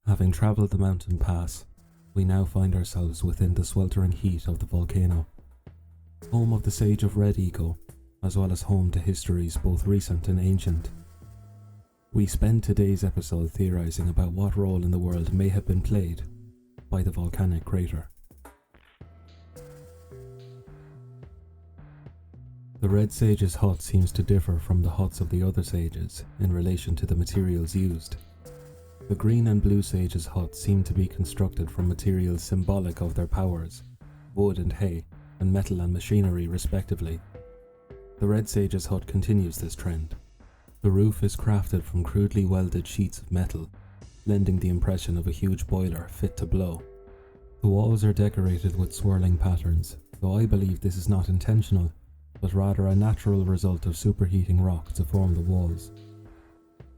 Having travelled the mountain pass, we now find ourselves within the sweltering heat of the volcano, home of the Sage of Red Eco, as well as home to histories both recent and ancient. We spend today's episode theorising about what role in the world may have been played by the Volcanic Crater. The Red Sage's hut seems to differ from the huts of the other sages in relation to the materials used. The Green and Blue Sage's hut seem to be constructed from materials symbolic of their powers, wood and hay, and metal and machinery respectively. The Red Sage's hut continues this trend. The roof is crafted from crudely welded sheets of metal, lending the impression of a huge boiler fit to blow. The walls are decorated with swirling patterns, though I believe this is not intentional, but rather a natural result of superheating rock to form the walls.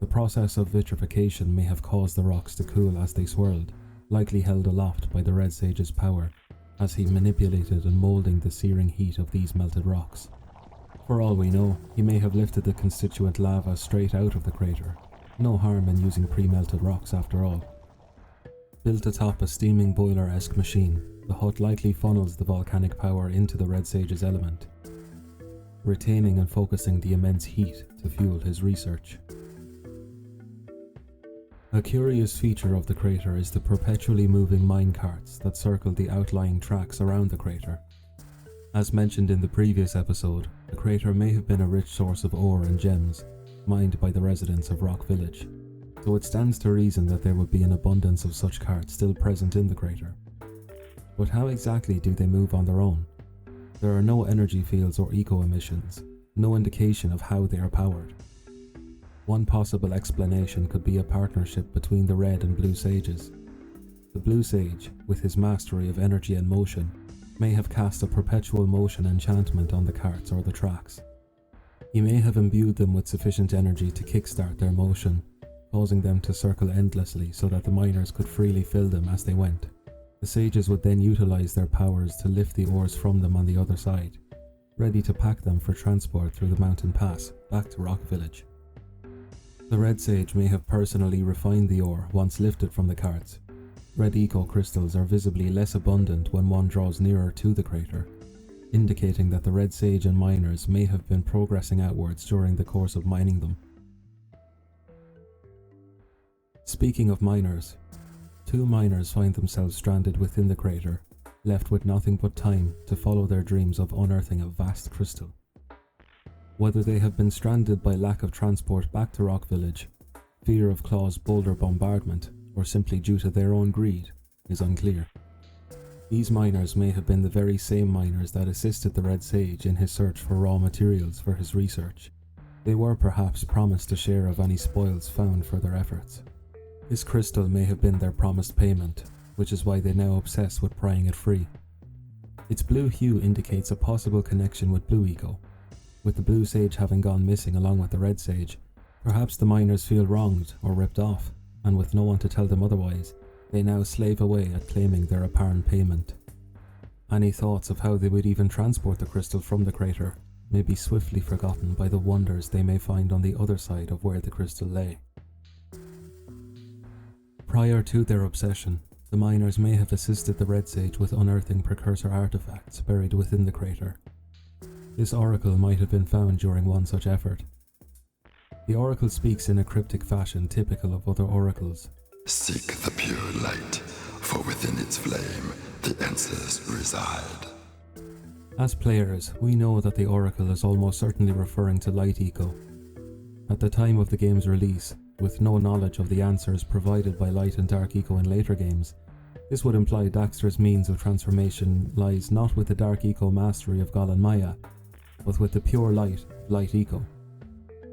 The process of vitrification may have caused the rocks to cool as they swirled, likely held aloft by the Red Sage's power, as he manipulated and moulding the searing heat of these melted rocks. For all we know, he may have lifted the constituent lava straight out of the crater. No harm in using pre-melted rocks after all. Built atop a steaming boiler-esque machine, the hut likely funnels the volcanic power into the Red Sage's element, retaining and focusing the immense heat to fuel his research. A curious feature of the crater is the perpetually moving minecarts that circle the outlying tracks around the crater. As mentioned in the previous episode, the crater may have been a rich source of ore and gems, mined by the residents of Rock Village, so it stands to reason that there would be an abundance of such carts still present in the crater. But how exactly do they move on their own? There are no energy fields or eco-emissions, no indication of how they are powered. One possible explanation could be a partnership between the Red and Blue Sages. The Blue Sage, with his mastery of energy and motion, may have cast a perpetual motion enchantment on the carts or the tracks. He may have imbued them with sufficient energy to kickstart their motion, causing them to circle endlessly so that the miners could freely fill them as they went. The sages would then utilize their powers to lift the ores from them on the other side, ready to pack them for transport through the mountain pass back to Rock Village. The Red Sage may have personally refined the ore once lifted from the carts. Red eco crystals are visibly less abundant when one draws nearer to the crater, indicating that the Red Sage and miners may have been progressing outwards during the course of mining them. Speaking of miners, two miners find themselves stranded within the crater, left with nothing but time to follow their dreams of unearthing a vast crystal. Whether they have been stranded by lack of transport back to Rock Village, fear of Claw's boulder bombardment, or simply due to their own greed, is unclear. These miners may have been the very same miners that assisted the Red Sage in his search for raw materials for his research. They were perhaps promised a share of any spoils found for their efforts. This crystal may have been their promised payment, which is why they now obsess with prying it free. Its blue hue indicates a possible connection with Blue Eco. With the Blue Sage having gone missing along with the Red Sage, perhaps the miners feel wronged or ripped off, and with no one to tell them otherwise, they now slave away at claiming their apparent payment. Any thoughts of how they would even transport the crystal from the crater may be swiftly forgotten by the wonders they may find on the other side of where the crystal lay. Prior to their obsession, the miners may have assisted the Red Sage with unearthing precursor artifacts buried within the crater. This oracle might have been found during one such effort. The oracle speaks in a cryptic fashion typical of other oracles. Seek the pure light, for within its flame the answers reside. As players, we know that the oracle is almost certainly referring to Light Eco. At the time of the game's release, with no knowledge of the answers provided by Light and Dark Eco in later games, this would imply Daxter's means of transformation lies not with the Dark Eco mastery of Gol and Maya, but with the pure light of Light Eco.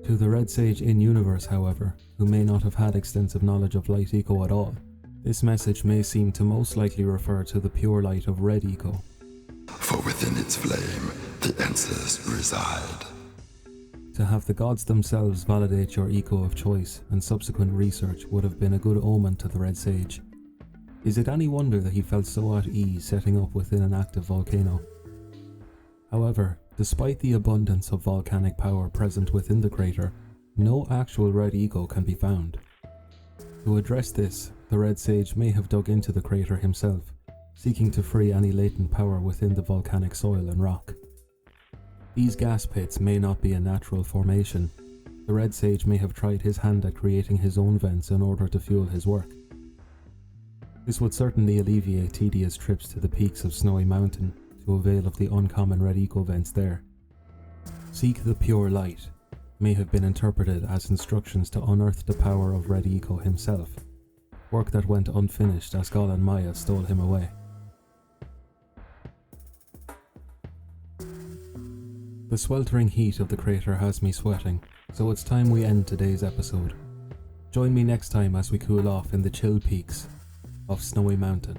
To the Red Sage in-universe, however, who may not have had extensive knowledge of Light Eco at all, this message may seem to most likely refer to the pure light of Red Eco. For within its flame the answers reside. To have the gods themselves validate your eco of choice and subsequent research would have been a good omen to the Red Sage. Is it any wonder that he felt so at ease setting up within an active volcano? However, despite the abundance of volcanic power present within the crater, no actual red eco can be found. To address this, the Red Sage may have dug into the crater himself, seeking to free any latent power within the volcanic soil and rock. These gas pits may not be a natural formation. The Red Sage may have tried his hand at creating his own vents in order to fuel his work. This would certainly alleviate tedious trips to the peaks of Snowy Mountain to avail of the uncommon red eco vents there. Seek the pure light may have been interpreted as instructions to unearth the power of Red Eco himself, work that went unfinished as Gol and Maya stole him away. The sweltering heat of the crater has me sweating, so it's time we end today's episode. Join me next time as we cool off in the chill peaks of Snowy Mountain.